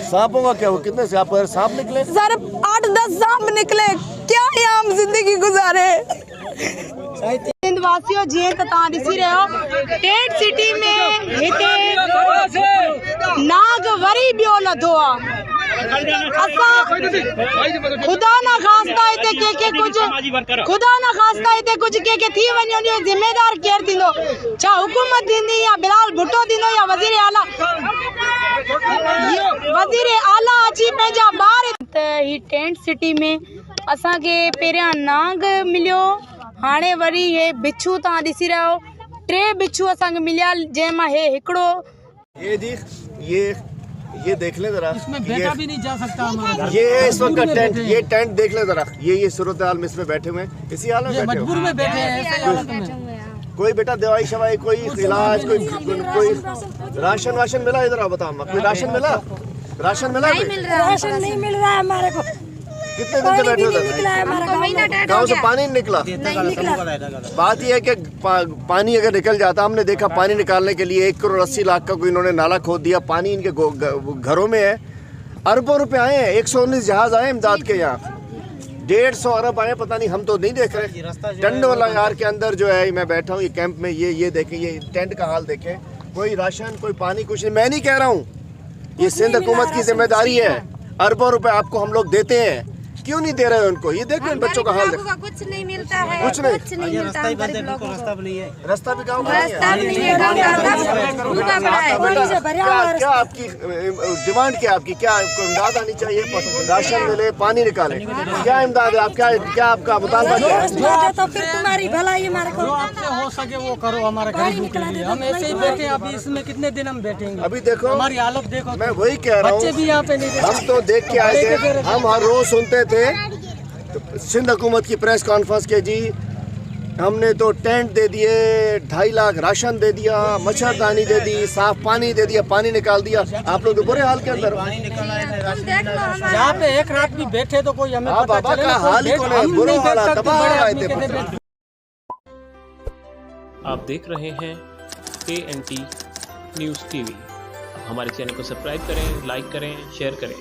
सांपों का क्या हो, कितने से आपको सांप निकले? सर 8-10 सांप निकले, क्या ये हम जिंदगी गुजारे। सिंध वासियों जी तो तव्हां ॾिसी रहियो टेंट सिटी में हिते नाग वरी ॿियो लधो आहे। असां खुदा ना खास्ता हिते के कुछ खुदा ना खास्ता हिते कुछ के थी वञो जो जिम्मेदार केर थींदो, छा हुकूमत थींदी या बिलाल भुट्टो थींदो या वज़ीर आला अची पंहिंजा ॿार। त ही टेंट सिटी में असांखे पहिरियां नाग मिलियो, हाणे वरी हे बिच्छू तव्हां ॾिसी रहियो 3 बिच्छू असांखे मिलिया, जंहिंमां हे हिकिड़ो। ये जी ये देख ले जरा, इसमें बैठा भी नहीं जा सकता हमारा। ये इस वक्त का टेंट, ये टेंट देख ले जरा, ये सूरत हाल में इसमें बैठे हुए हैं, इसी हाल में बैठे मजबूर में बैठे हैं ऐसे हालत में। कोई बेटा दवाई शवाई, कोई इलाज, कोई राशन वाशन मिला? इधर आओ बताओ, कोई राशन मिला? राशन मिला? राशन नहीं मिल रहा है हमारे को। कितने दिन से बैठे उधर? गाँव से पानी नहीं निकला? बात यह है कि पानी अगर निकल जाता, हमने देखा पानी निकालने के लिए 1 करोड़ 80 लाख का कोई इन्होंने नाला खोद दिया, पानी इनके घरों में है। अरबों रुपए आए हैं, 119 जहाज आए इमदाद के यहाँ, 150 अरब आए, पता नहीं हम तो नहीं देख रहे। टंड वाला यार के अंदर जो है मैं बैठा हूँ ये कैंप में, ये देखें, ये टेंट का हाल देखें, कोई राशन कोई पानी कुछ नहीं। मैं नहीं कह रहा हूँ, ये सिंध हुकूमत की जिम्मेदारी है, अरबों रुपए आपको हम लोग देते हैं, क्यों नहीं दे रहे उनको? ये देखो इन बच्चों का हाल देखो, कुछ नहीं मिलता है, कुछ नहीं रास्ता भी नहीं है, रास्ता भी गाँव में क्या आपकी डिमांड क्या आपकी? क्या आपको इमदाद आनी चाहिए, राशन मिले, पानी निकाले, क्या इमदाद है? आप क्या आपका मुतालबा क्या है? तो फिर तुम्हारी भलाई हमारे को जो आपसे हो सके वो करो हमारे गरीबों के लिए। हम ऐसे ही बैठे, अभी इसमें कितने दिन हम बैठेंगे? अभी देखो हमारी हालत देखो, मैं वही कह रहा बच्चे भी हूँ, यहाँ पे नहीं, हम तो देख के आए थे, हम हर रोज सुनते थे सिंध हुकूमत की प्रेस कॉन्फ्रेंस के, जी हमने तो टेंट दे दिए, 2.5 लाख राशन दे दिया, मच्छरदानी दे दी, साफ पानी दे दिया, पानी निकाल दिया। आप लोग तो बुरे हाल के अंदर हो। जहाँ पे एक रात भी बैठे तो कोई हमें पता बाबा चले का ना, हाल ही कौन है, बुरे हाल है, तबाह आए थे। आप देख रहे हैं KNT न्यूज़ TV। हमारे चैनल को सब्सक्राइब करें, लाइक करें, शेयर करें।